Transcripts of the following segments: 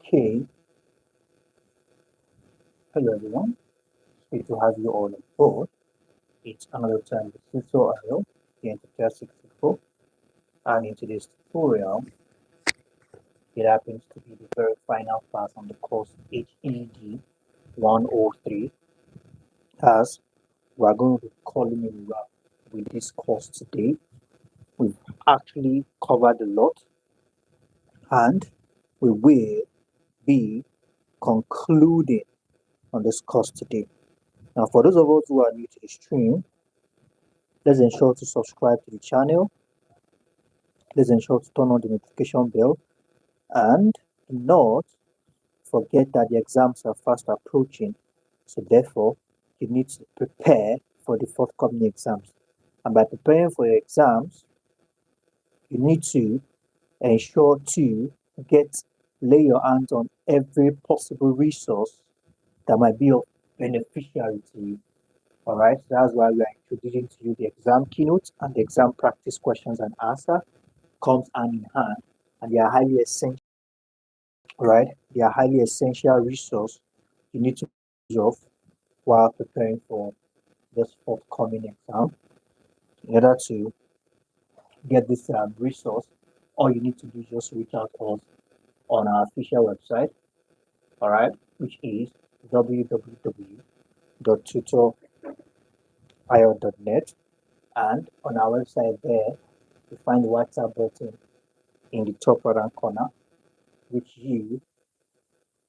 Okay, hello everyone. Great to have you all on board. It's another time with tutorial, the Integer 64, and in today's tutorial, it happens to be the very final class on the course HED103, as we are going to be calling it a wrap with this course today. We've actually covered a lot, and we will be concluding on this course today. Now, for those of us who are new to the stream, let's ensure to subscribe to the channel. Let's ensure to turn on the notification bell, and do not forget that the exams are fast approaching. So therefore, you need to prepare for the forthcoming exams. And by preparing for your exams, you need to ensure to lay your hands on every possible resource that might be of beneficiary to you. All right, so that's why we are introducing to you the exam keynote and the exam practice questions and answer comes hand in hand, and they are highly essential. All right, they are highly essential resource you need to use of while preparing for this forthcoming exam. In order to get this resource, all you need to do is just reach out to us on our official website, all right, which is www.tutor.io.net, and on our website there, you find the WhatsApp button in the top right hand corner, which you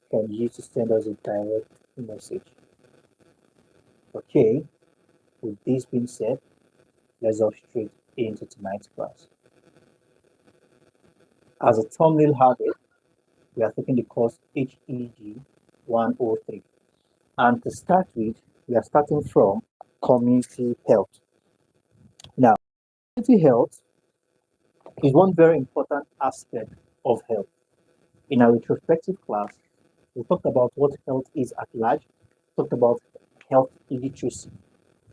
can use to send us a direct message. Okay, with this being said, let's hop straight into tonight's class. As a thumbnail has it, we are taking the course HED 103. And to start with, we are starting from community health. Now, community health is one very important aspect of health. In our retrospective class, we talked about what health is at large, talked about health literacy.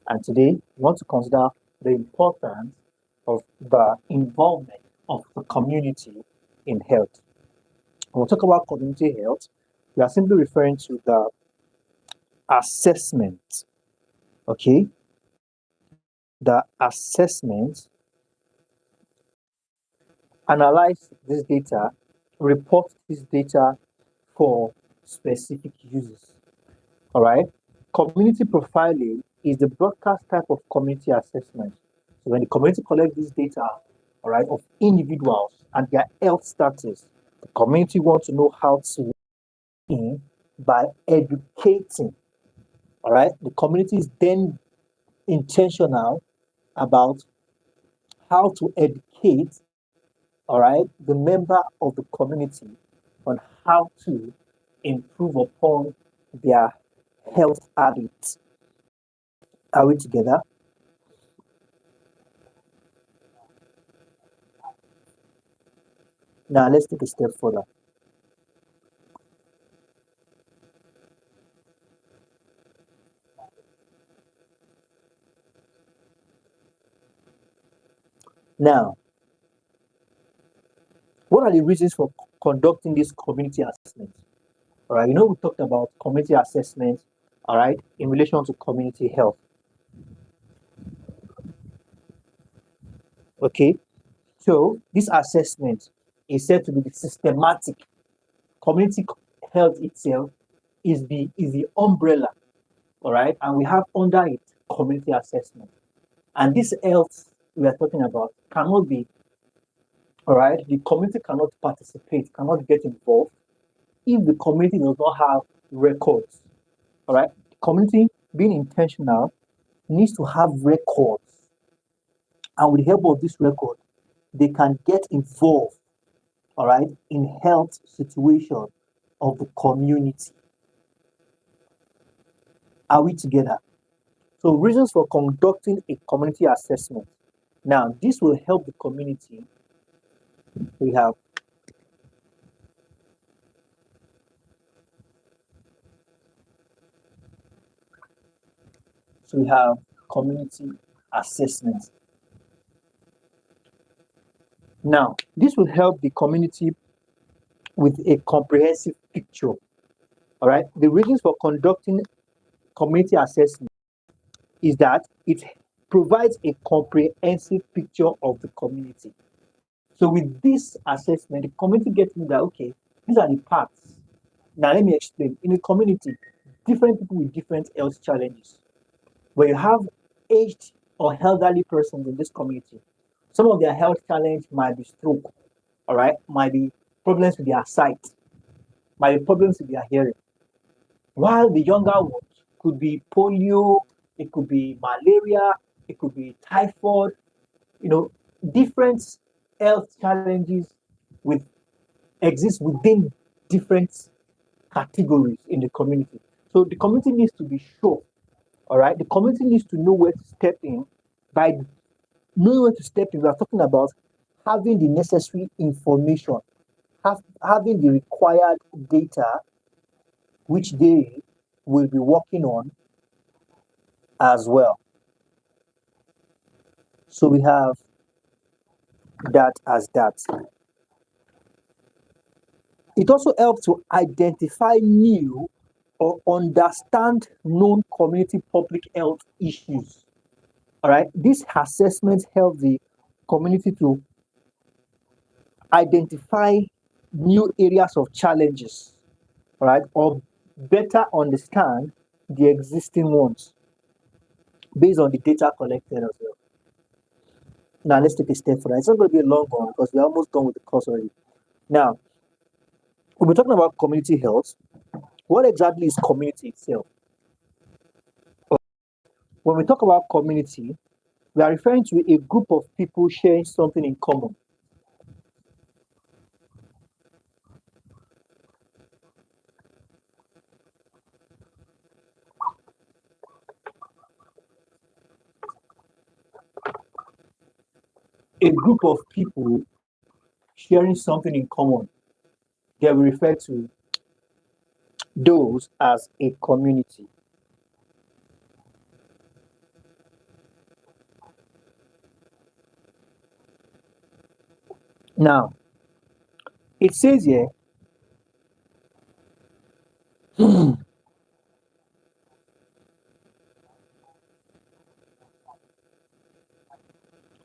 And today, we want to consider the importance of the involvement of the community in health. When we talk about community health, we are simply referring to the assessment, okay? The assessment, analyze this data, report this data for specific uses, all right? Community profiling is the broadcast type of community assessment. So when the community collects this data, all right, of individuals and their health status, the community wants to know how to in by educating, all right? The community is then intentional about how to educate, all right, the member of the community on how to improve upon their health habits. Are we together? Now let's take a step further. Now, what are the reasons for conducting this community assessment? All right, we talked about community assessment, all right, in relation to community health. Okay, so this assessment is said to be the systematic. Community health itself is the umbrella, all right, and we have under it community assessment. And this health we are talking about cannot be, all right, the community cannot participate, cannot get involved if the community does not have records, all right. The community, being intentional, needs to have records, and with the help of this record, they can get involved, all right, in health situation of the community. Are we together? So reasons for conducting a community assessment. Now, this will help the community. We have community assessment. Now, this will help the community with a comprehensive picture. All right. The reasons for conducting community assessment is that it provides a comprehensive picture of the community. So with this assessment, the community gets to know that, okay, these are the parts. Now let me explain. In a community, different people with different health challenges. When you have aged or elderly persons in this community, some of their health challenge might be stroke, all right, might be problems with their sight, might be problems with their hearing. While the younger ones could be polio, it could be malaria, it could be typhoid, you know, different health challenges with exist within different categories in the community. So the community needs to be sure, all right? The community needs to know where to step in. By knowing where to step in, we are talking about having the necessary information, having the required data, which they will be working on as well. So we have that as that. It also helps to identify new or understand known community public health issues. All right, these assessments help the community to identify new areas of challenges, all right, or better understand the existing ones based on the data collected as well. Now, let's take a step further. It's not going to be a long one because we're almost done with the course already. Now, when we're talking about community health, what exactly is community itself? When we talk about community, we are referring to a group of people sharing something in common. A group of people sharing something in common. They will refer to those as a community. Now, it says here,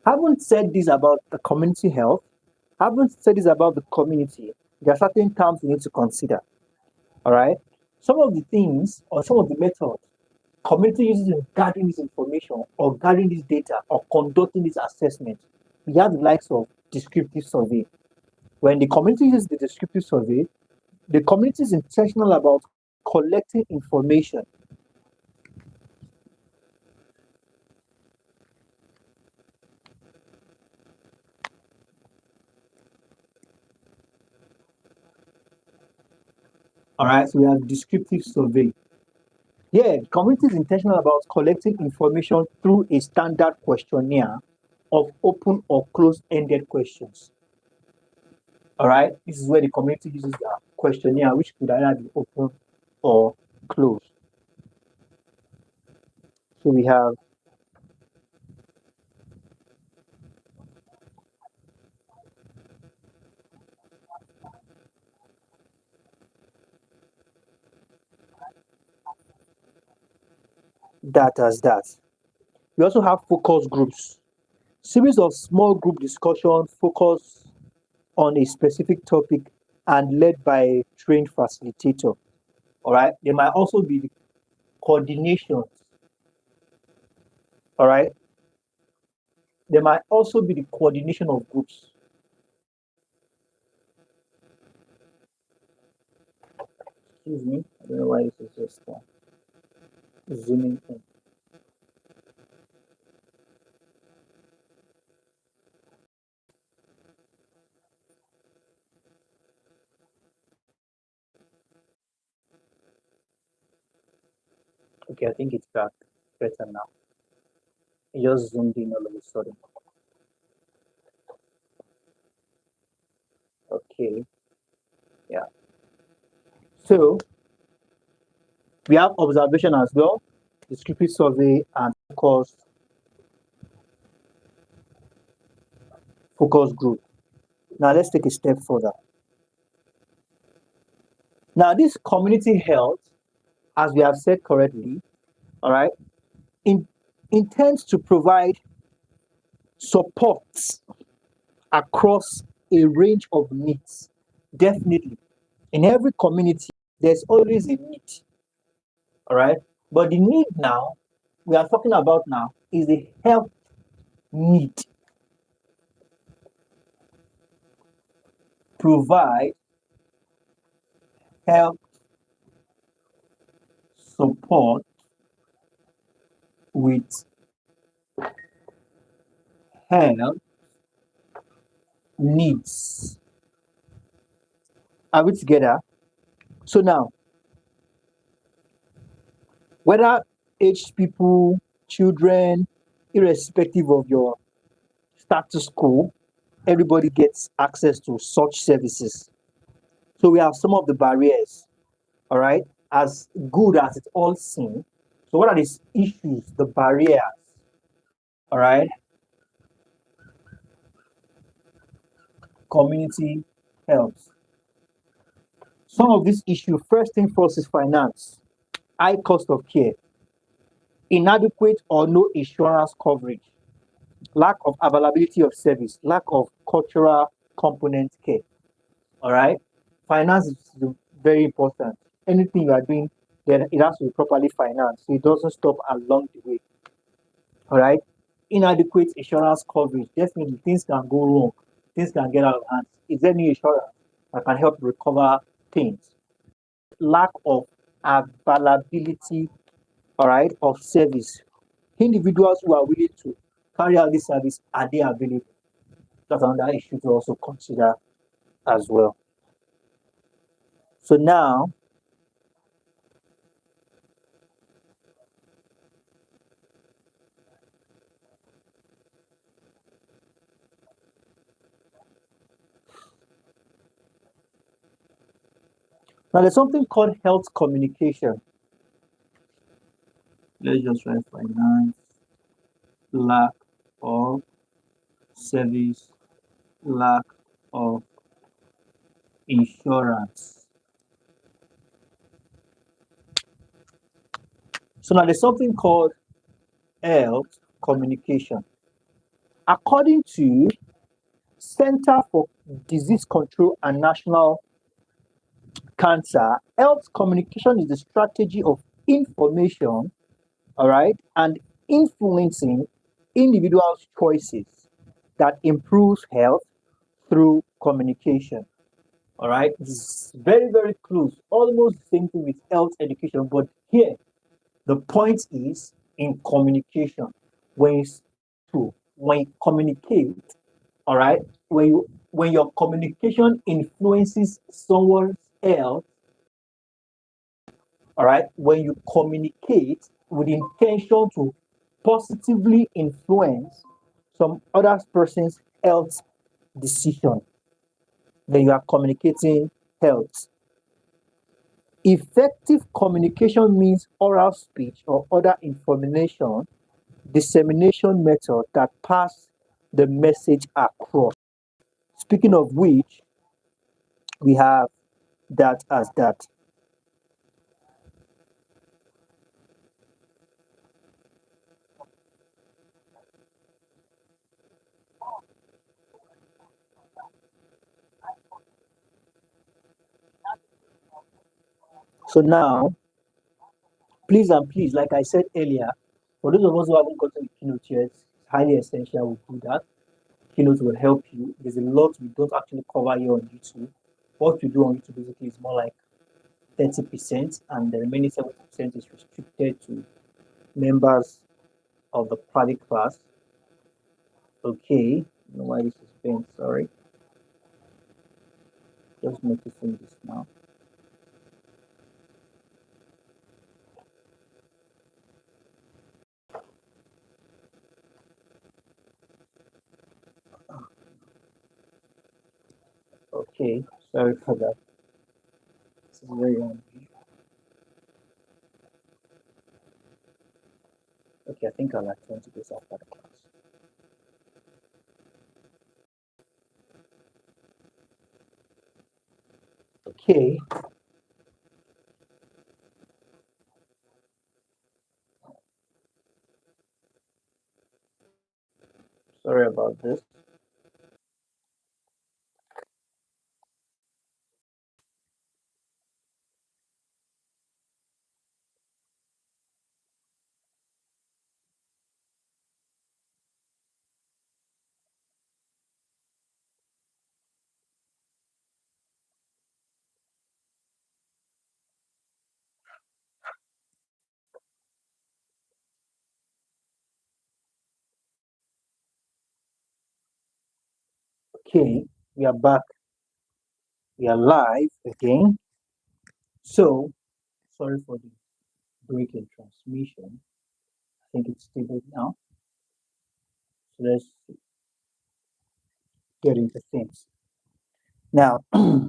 haven't said this about the community health, haven't said this about the community. There are certain terms we need to consider. All right. Some of the things or some of the methods community uses in gathering this information or gathering this data or conducting this assessment, we have the likes of descriptive survey. When the community uses the descriptive survey, the community is intentional about collecting information. All right, so we have descriptive survey. Yeah, the community is intentional about collecting information through a standard questionnaire of open or closed-ended questions. All right, this is where the community uses a questionnaire, which could either be open or closed. So we have that as that. We also have focus groups, series of small group discussions focus on a specific topic and led by a trained facilitator. All right, there might also be the coordination. All right, there might also be the coordination of groups. Excuse me, I don't know why this is just zooming in. Okay, I think it's back better now. It just zoomed in all of a sudden. Okay, yeah. So we have observation as well, descriptive survey, and focus group. Now let's take a step further. Now, this community health, as we have said correctly, all right, intends to provide support across a range of needs. Definitely. In every community, there's always a need, all right? But the need now, we are talking about now, is the health need. Provide health support with health needs. Are we together? So now, whether aged people, children, irrespective of your status quo, everybody gets access to such services. So we have some of the barriers, all right, as good as it all seems. So what are these issues, the barriers, all right? Community health. Some of these issues, first thing first is finance, high cost of care, inadequate or no insurance coverage, lack of availability of service, lack of cultural component care. All right. Finance is very important. Anything you are doing, then it has to be properly financed. So it doesn't stop along the way. All right. Inadequate insurance coverage. Definitely things can go wrong. Things can get out of hand. Is there any insurance that can help recover things? Lack of availability, all right, of service. Individuals who are willing to carry out this service, are they available? That's another issue to also consider as well. So now, there's something called health communication. Let's just write finance, lack of service, lack of insurance. So now there's something called health communication. According to Center for Disease Control and National Cancer, health communication is the strategy of information, all right, and influencing individuals' choices that improves health through communication. All right, it's very, very close, almost the same thing with health education. But here, the point is in communication. When you when you communicate, all right, when your communication influences someone else, all right, when you communicate with intention to positively influence some other person's health decision, then you are communicating health. Effective communication means oral speech or other information dissemination method that pass the message across. Speaking of which, we have that as that. So now, please and please, like I said earlier, for those of us who haven't gotten the keynote yet, it's highly essential we do that. Keynote will help you. There's a lot we don't actually cover here on YouTube. What we do on YouTube basically is more like 30%, and the remaining 70% is restricted to members of the private class. Okay, I don't know why this is bent, sorry. Just noticing this now. Okay, sorry for that. This is very unusual. Okay, I think I'll attend to this after the class. Okay, this. Okay, we are back. We are live again. So, sorry for the break in transmission. I think it's stable now. So let's get into things. Now, now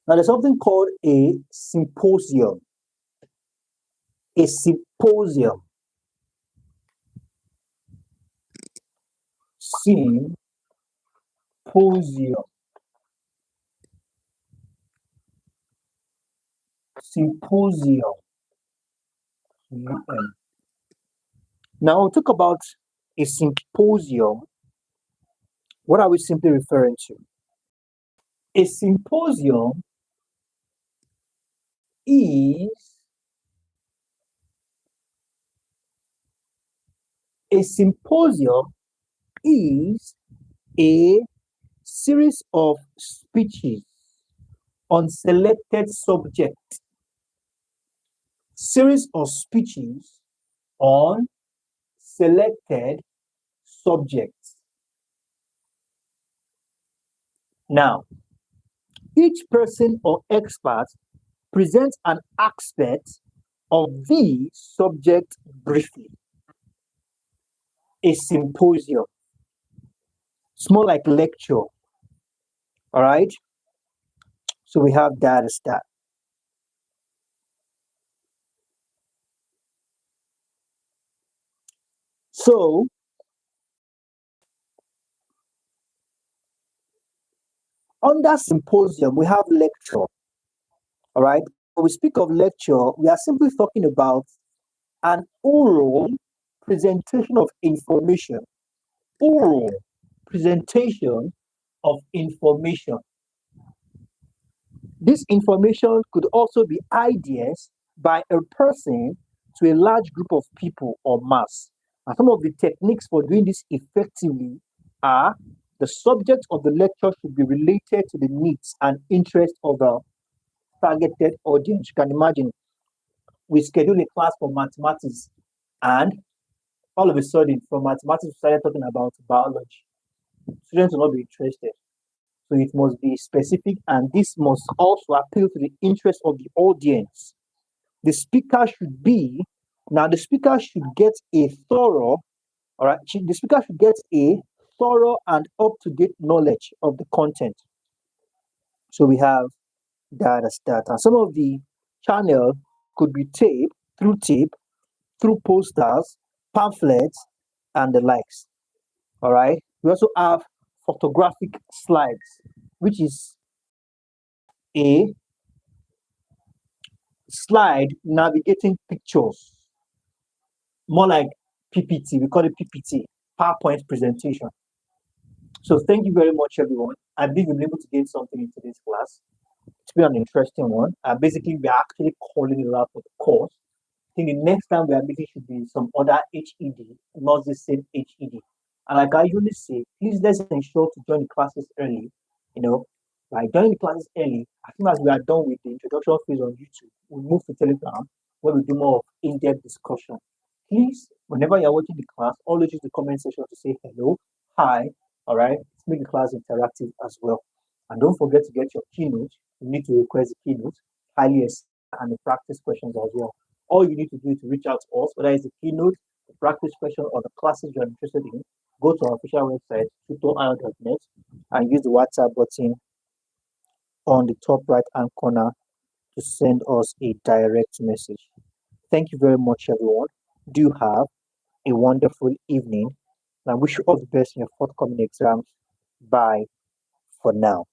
there's something called a symposium. A symposium. Symposium. Symposium. Now, we'll talk about a symposium. What are we simply referring to? A symposium is a symposium is a series of speeches on selected subjects. Series of speeches on selected subjects. Now, each person or expert presents an aspect of the subject briefly. A symposium. It's more like lecture. All right. So we have that as that. So under symposium, we have lecture. All right. When we speak of lecture, we are simply talking about an oral presentation of information. Oral presentation of information. This information could also be ideas by a person to a large group of people or mass. And some of the techniques for doing this effectively are the subject of the lecture should be related to the needs and interests of the targeted audience. You can imagine we schedule a class for mathematics and all of a sudden from mathematics we started talking about biology. Students will not be interested. So it must be specific and this must also appeal to the interest of the audience. The speaker should be, now the speaker should get a thorough, all right, the speaker should get a thorough and up-to-date knowledge of the content. So we have that as that. And some of the channel could be tape, through posters, pamphlets, and the likes. All right. We also have photographic slides, which is a slide navigating pictures, more like PPT. We call it PPT, PowerPoint presentation. So thank you very much, everyone. I believe you'll be able to gain something in today's class. It's been an interesting one. Basically, we're actually calling it out for the course. I think the next time we are meeting should be some other HED, not the same HED. And like I usually say, please let's ensure to join the classes early. You know, by joining the classes early, as soon as we are done with the introduction phase on YouTube, we move to Telegram where we do more of in-depth discussion. Please, whenever you're watching the class, always use the comment section to say hello, hi, all right? Let's make the class interactive as well. And don't forget to get your keynote. You need to request the keynote, highly and the practice questions as well. All you need to do is to reach out to us, whether it's the keynote, the practice question, or the classes you're interested in. Go to our official website, tutorial.net, and use the WhatsApp button on the top right hand corner to send us a direct message. Thank you very much, everyone. Do have a wonderful evening. And I wish you all the best in your forthcoming exams. Bye for now.